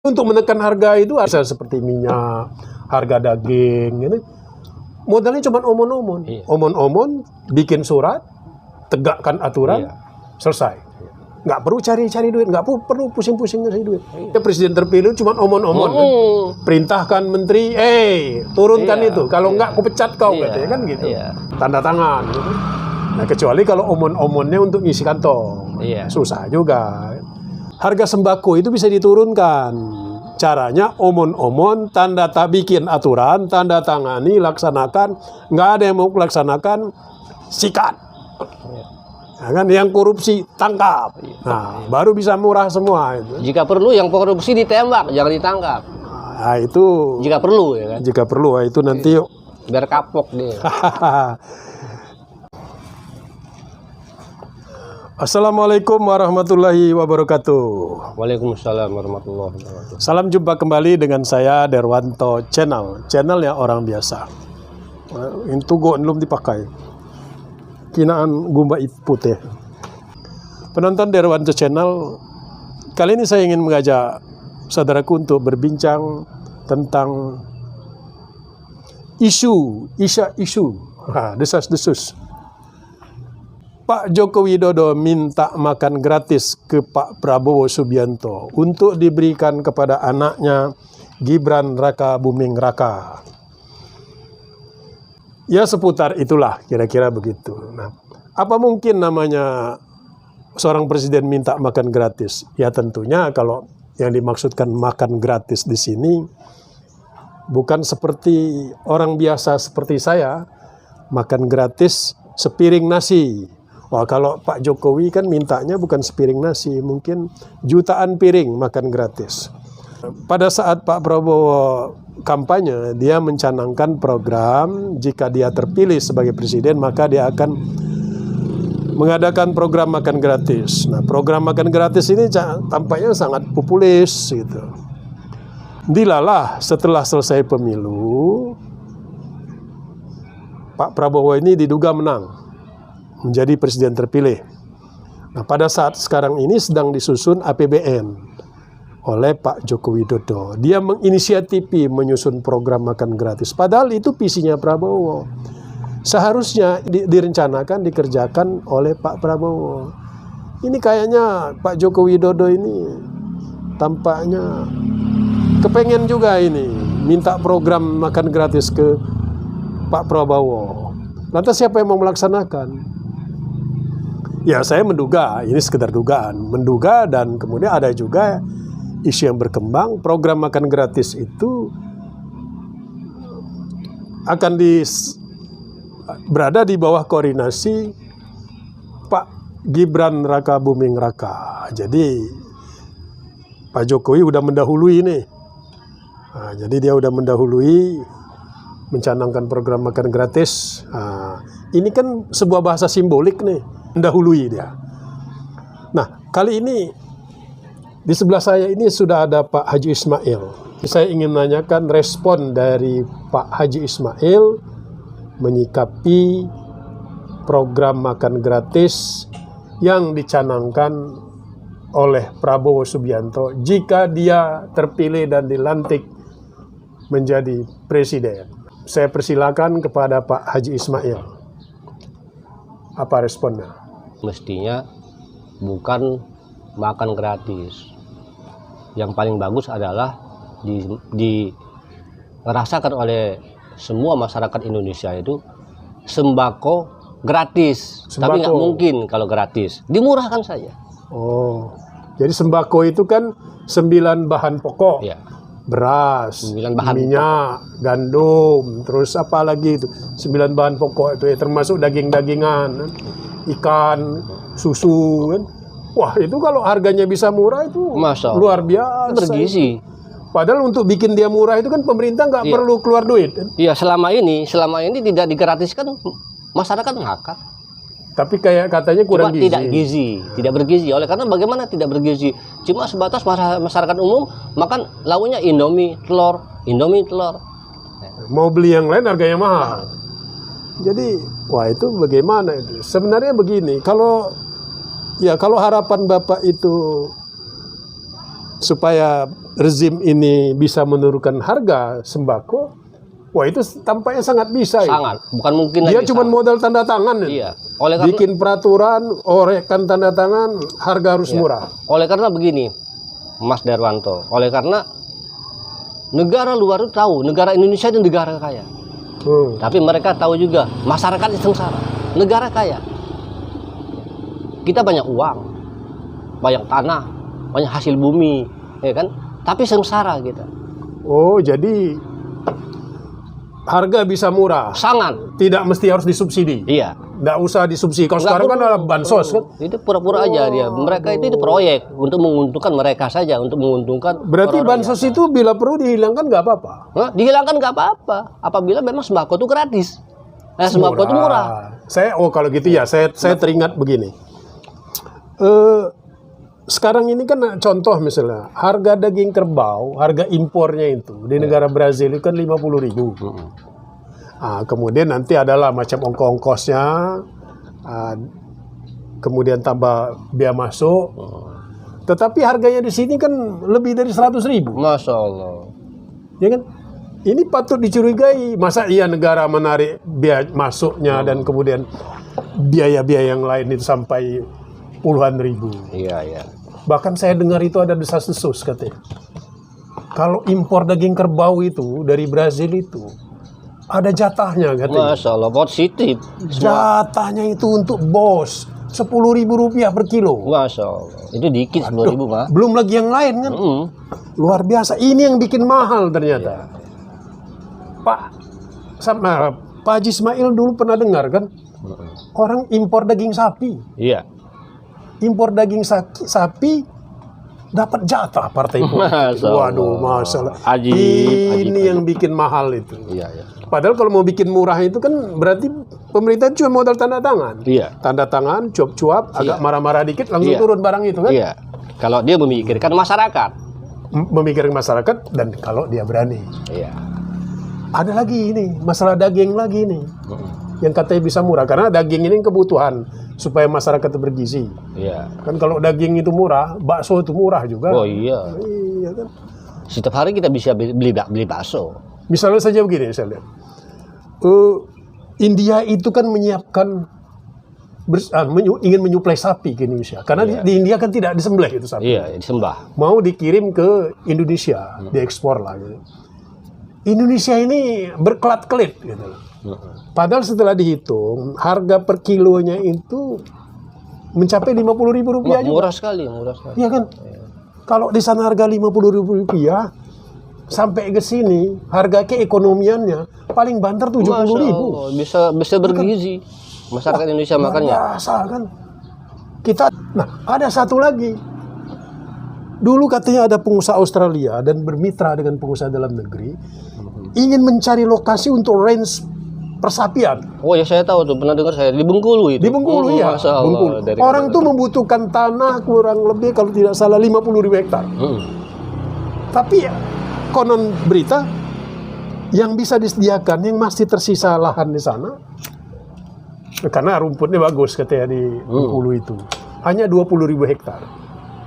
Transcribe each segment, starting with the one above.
Untuk menekan harga itu harga seperti minyak, harga daging, gitu. Modalnya cuma omon-omon. Iya. Omon-omon, bikin surat, tegakkan aturan, Iya. selesai. Nggak perlu cari-cari duit, nggak perlu pusing-pusing cari duit. Ya, presiden terpilih cuma omon-omon. Kan? Perintahkan menteri, turunkan itu. Kalau nggak, aku pecat kau, katanya kan gitu. Iya. Tanda tangan. Gitu. Nah, kecuali kalau omon-omonnya untuk ngisi kantong. Iya. Susah juga. Harga sembako itu bisa diturunkan. Caranya omon-omon, bikin aturan, tanda tangani, laksanakan. Nggak ada yang mau laksanakan, sikat. Nah, kan yang korupsi tangkap. Nah, baru bisa murah semua itu. Jika perlu yang korupsi ditembak, jangan ditangkap. Nah, itu Jika perlu ya kan. jika perlu itu nanti Biar kapok dia. Assalamualaikum warahmatullahi wabarakatuh. Waalaikumsalam warahmatullahi wabarakatuh. Salam jumpa kembali dengan saya Derwanto Channelnya orang biasa. Itu belum dipakai. Kinaan gumba putih. Penonton Derwanto Channel, kali ini saya ingin mengajak saudaraku untuk berbincang tentang isu, desas-desus. Pak Joko Widodo minta makan gratis ke Pak Prabowo Subianto untuk diberikan kepada anaknya Gibran Raka Buming Raka. Ya seputar itulah kira-kira begitu. Nah, apa mungkin namanya seorang presiden minta makan gratis? Ya tentunya kalau yang dimaksudkan makan gratis di sini bukan seperti orang biasa seperti saya makan gratis sepiring nasi. Wah, kalau Pak Jokowi kan mintanya bukan sepiring nasi, mungkin jutaan piring makan gratis. Pada saat Pak Prabowo kampanye, dia mencanangkan program jika dia terpilih sebagai presiden, maka dia akan mengadakan program makan gratis. Nah, program makan gratis ini tampaknya sangat populis gitu. Dilalah setelah selesai pemilu, Pak Prabowo ini diduga menang menjadi presiden terpilih. Nah, pada saat sekarang ini sedang disusun APBN oleh Pak Joko Widodo. Dia menginisiatifi menyusun program makan gratis. Padahal itu visinya Prabowo. Seharusnya direncanakan, dikerjakan oleh Pak Prabowo. Ini kayaknya Pak Joko Widodo ini tampaknya kepengen juga ini minta program makan gratis ke Pak Prabowo. Lantas siapa yang mau melaksanakan? Ya saya menduga, ini sekedar dugaan, menduga, dan kemudian ada juga isu yang berkembang, program makan gratis itu akan berada di bawah koordinasi Pak Gibran Raka Buming Raka. Jadi Pak Jokowi udah mendahului nih. Nah, jadi dia udah mendahului mencanangkan program makan gratis. Nah, ini kan sebuah bahasa simbolik nih, mendahului dia. Nah, kali ini di sebelah saya ini sudah ada Pak Haji Ismail. Saya ingin menanyakan respon dari Pak Haji Ismail menyikapi program makan gratis yang dicanangkan oleh Prabowo Subianto jika dia terpilih dan dilantik menjadi presiden. Saya persilakan kepada Pak Haji Ismail. Apa responnya? Mestinya bukan makan gratis. Yang paling bagus adalah dirasakan oleh semua masyarakat Indonesia itu sembako gratis. Tapi nggak mungkin kalau gratis. Dimurahkan saja. Oh, jadi sembako itu kan 9 bahan pokok. Ya. Beras, 9 bahan minyak, gandum, terus apa lagi itu? 9 bahan pokok itu ya, termasuk daging-dagingan, ikan, susu kan. Wah, itu kalau harganya bisa murah itu luar biasa. Bergizi. Padahal untuk bikin dia murah itu kan pemerintah nggak perlu keluar duit. Iya, selama ini tidak digratiskan, masyarakat ngakak. Tapi kayak katanya kurang gizi. Tidak bergizi. Oleh karena bagaimana tidak bergizi? Cuma sebatas masyarakat umum makan lauknya Indomie telur. Mau beli yang lain harganya mahal. Jadi, wah itu bagaimana itu? Sebenarnya begini, kalau harapan Bapak itu supaya rezim ini bisa menurunkan harga sembako, wah itu tampaknya sangat bisa. Sangat, bukan mungkin Dia lagi cuma sangat. modal tanda tangan. Iya. Oleh karena, Bikin peraturan, orekan tanda tangan, harga harus murah. oleh karena begini, Mas Darwanto, oleh karena negara luar itu tahu negara Indonesia itu negara kaya, tapi mereka tahu juga masyarakat itu sengsara. Negara kaya, kita banyak uang, banyak tanah, banyak hasil bumi, ya kan? Tapi sengsara kita. Oh, jadi harga bisa murah, Sangat. tidak mesti harus disubsidi. Iya. Nggak usah disubsidi. Kalau Nggak sekarang kan perlu. ada bansos kan. Itu pura-pura aja dia. Mereka itu proyek untuk menguntungkan mereka saja, untuk menguntungkan. Berarti orang-orang bansos biasa. itu bila perlu dihilangkan nggak apa-apa. Hah? Dihilangkan nggak apa-apa. Apabila memang sembako itu gratis. Sembako itu murah. Kalau gitu ya, saya teringat begini. Sekarang ini kan contoh misalnya harga daging kerbau, harga impornya itu di negara Brazil itu kan 50.000. Kemudian nanti adalah macam ongkos-ongkosnya, kemudian tambah biaya masuk. Tetapi harganya di sini kan lebih dari 100.000. Masya Allah. Ya kan? Ini patut dicurigai. Masa iya negara menarik biaya masuknya dan kemudian biaya-biaya yang lain itu sampai puluhan ribu. Iya, iya. Bahkan saya dengar itu ada desas-desus katanya. Kalau impor daging kerbau itu dari Brazil itu ada jatahnya katanya. Masya Allah, positif. Jatahnya itu untuk bos. 10.000 rupiah per kilo. Masya Allah. Itu dikit 10.000 mah. Belum lagi yang lain kan. Luar biasa. Ini yang bikin mahal ternyata. Pak Haji Ismail dulu pernah dengar kan? Orang impor daging sapi. Iya. Impor daging sapi dapat jatah partai politik. Waduh, masalah. Ini yang bikin mahal itu. Iya, iya. Padahal kalau mau bikin murah itu kan berarti pemerintah cuma modal tanda tangan. Iya. Tanda tangan, cuap-cuap, agak marah-marah dikit langsung turun barang itu kan. Iya. Kalau dia memikirkan masyarakat. Memikirkan masyarakat dan kalau dia berani. Iya. Ada lagi ini, masalah daging lagi nih. Yang katanya bisa murah karena daging ini kebutuhan supaya masyarakat bergizi. Iya. Kan kalau daging itu murah, bakso itu murah juga. Oh iya. Iya kan. Setiap hari kita bisa beli bakso. Misalnya saja begini saya lihat. India itu kan menyiapkan ingin menyuplai sapi ke Indonesia. Karena di India kan tidak disembelih itu sapi. Iya, disembah. Mau dikirim ke Indonesia, diekspor lah gitu. Indonesia ini berkelat-kelit gitu. Padahal setelah dihitung harga per kilonya itu mencapai 50.000 rupiah juga. Murah sekali, murah sekali. Iya kan? Kalau di sana harga 50.000 rupiah sampai ke sini harga keekonomiannya paling banter 70.000. Bisa bergizi masyarakat Indonesia makannya. Biasa kan. Ada satu lagi. Dulu katanya ada pengusaha Australia dan bermitra dengan pengusaha dalam negeri ingin mencari lokasi untuk range persapian. Oh ya, saya tahu tuh, pernah dengar saya di Bengkulu itu. Di Bengkulu ya. Bengkulu. Orang tuh membutuhkan tanah kurang lebih kalau tidak salah 50.000 hektar. Tapi konon berita yang bisa disediakan yang masih tersisa lahan di sana karena rumputnya bagus katanya di Bengkulu itu hanya 20.000 hektar.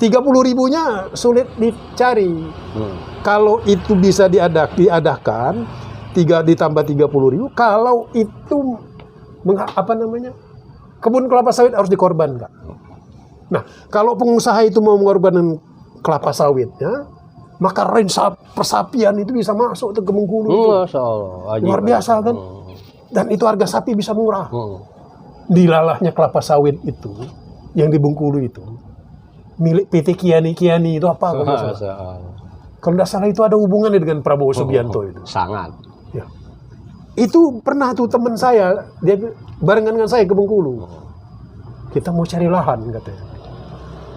30.000-nya sulit dicari. Kalau itu bisa diadakan, ditambah 30.000. Kalau itu kebun kelapa sawit harus dikorbankan. Nah, kalau pengusaha itu mau mengorbankan kelapa sawitnya, maka range persapian itu bisa masuk ke Bengkulu. Masya Allah. Luar biasa kan? Dan itu harga sapi bisa murah. Dilalahnya kelapa sawit itu, yang di Bengkulu itu, milik PT Kiani itu apa? Kalau tidak salah itu ada hubungannya dengan Prabowo Subianto itu. Sangat. Ya. Itu pernah tuh teman saya, dia barengan dengan saya ke Bengkulu. Kita mau cari lahan katanya.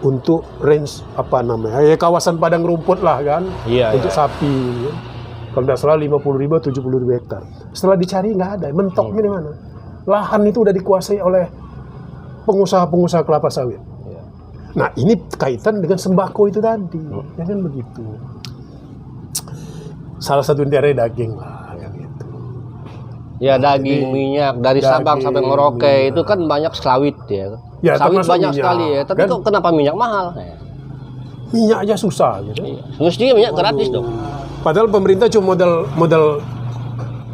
Untuk range kawasan padang rumput lah kan. Iya, untuk sapi. Kalau tidak salah 50.000, 70.000 hektar. Setelah dicari nggak ada, mentoknya di mana? Lahan itu udah dikuasai oleh pengusaha-pengusaha kelapa sawit. Nah, ini kaitan dengan sembako itu tadi, ya kan begitu. Salah satu daerah daging lah, ya gitu. Ya daging, minyak dari Sabang sampai Merauke itu kan banyak sawit ya. Ya, sawit banyak minyak, sekali ya. Tapi kan? kok kenapa minyak mahal? Minyak aja susah gitu. Iya. Mestinya minyak gratis dong. Padahal pemerintah cuma modal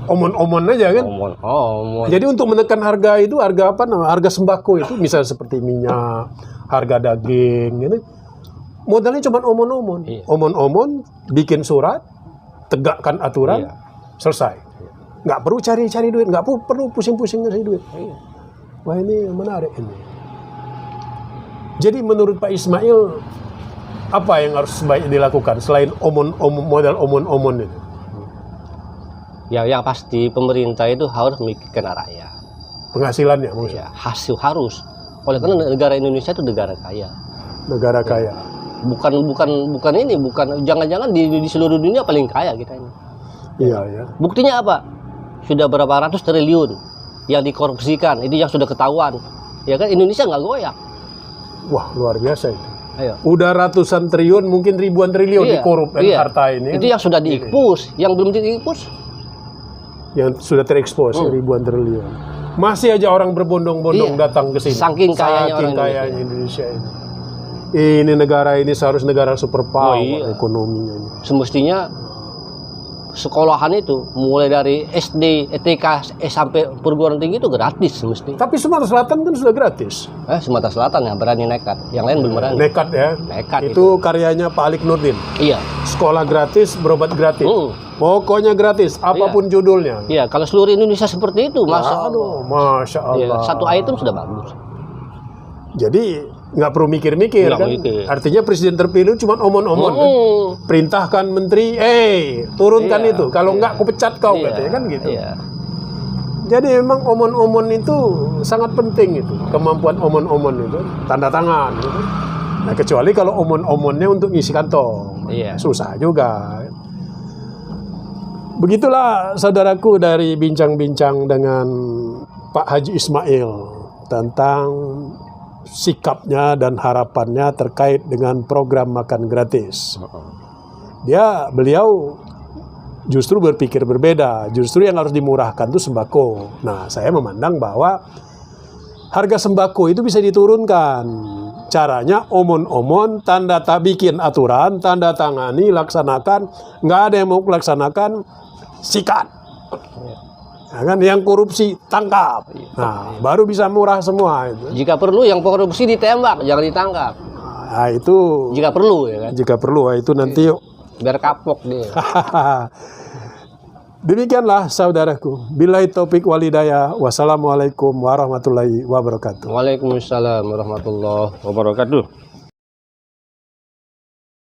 omon-omon aja kan. Omon. Jadi untuk menekan harga itu, harga apa namanya? Harga sembako itu misalnya seperti minyak, harga daging gitu. Modalnya cuma omon-omon. Iya. Omon-omon, bikin surat, tegakkan aturan, Iya. selesai. Nggak perlu cari-cari duit, nggak perlu pusing-pusing cari duit. Iya. Wah, ini menarik ini. Jadi menurut Pak Ismail, apa yang harus sebaiknya dilakukan selain modal omon-omon itu? Ya, yang pasti pemerintah itu harus memikirkan rakyat. Penghasilannya maksudnya. Ya, hasil harus. Oleh karena negara Indonesia itu negara kaya. Negara kaya. Bukan ini, jangan-jangan di seluruh dunia paling kaya kita ini. Iya, ya. Buktinya apa? Sudah berapa ratus triliun yang dikorupsikan, itu yang sudah ketahuan. Ya kan Indonesia nggak goyang. Wah, luar biasa itu. Ayo. Udah ratusan triliun, mungkin ribuan triliun dikorup harta ini. Itu yang sudah diekspos, yang belum diekspos. Yang sudah terekspos ribuan triliun. Masih aja orang berbondong-bondong datang ke sini. Saking kayanya orang Indonesia ini. Ini negara ini seharusnya negara superpower ekonominya ini. Semestinya sekolahan itu mulai dari SD, TK sampai perguruan tinggi itu gratis semestinya. Tapi Sumatera Selatan kan sudah gratis. Sumatera Selatan ya berani nekat, yang lain belum berani. Nekat ya. Nekat itu karyanya Pak Alik Nurdin. Iya. Sekolah gratis, berobat gratis. Pokoknya gratis, apapun judulnya. Iya, kalau seluruh Indonesia seperti itu, Masya Allah. Iya, satu item sudah bagus. Jadi nggak perlu mikir-mikir kan. Artinya presiden terpilih cuma omon-omon kan. Perintahkan menteri, turunkan itu. Kalau nggak aku pecat kau katanya kan gitu. Iya. Jadi memang omon-omon itu sangat penting itu. Kemampuan omon-omon itu tanda tangan gitu. Nah, kecuali kalau omon-omonnya untuk ngisi kantong. Iya. Susah juga. Begitulah saudaraku dari bincang-bincang dengan Pak Haji Ismail tentang sikapnya dan harapannya terkait dengan program makan gratis. Beliau justru berpikir berbeda. Justru yang harus dimurahkan itu sembako. Nah, saya memandang bahwa harga sembako itu bisa diturunkan. Caranya omon-omon, bikin aturan, tanda tangani, laksanakan. Nggak ada yang mau laksanakan, sikat. Nah, kan yang korupsi tangkap. Nah, baru bisa murah semua itu. Jika perlu yang korupsi ditembak, jangan ditangkap. Nah, itu jika perlu ya kan. Jika perlu itu nanti biar kapok dia. Demikianlah saudaraku. Billahi taufik walhidayah. Wassalamualaikum warahmatullahi wabarakatuh. Waalaikumsalam warahmatullahi wabarakatuh.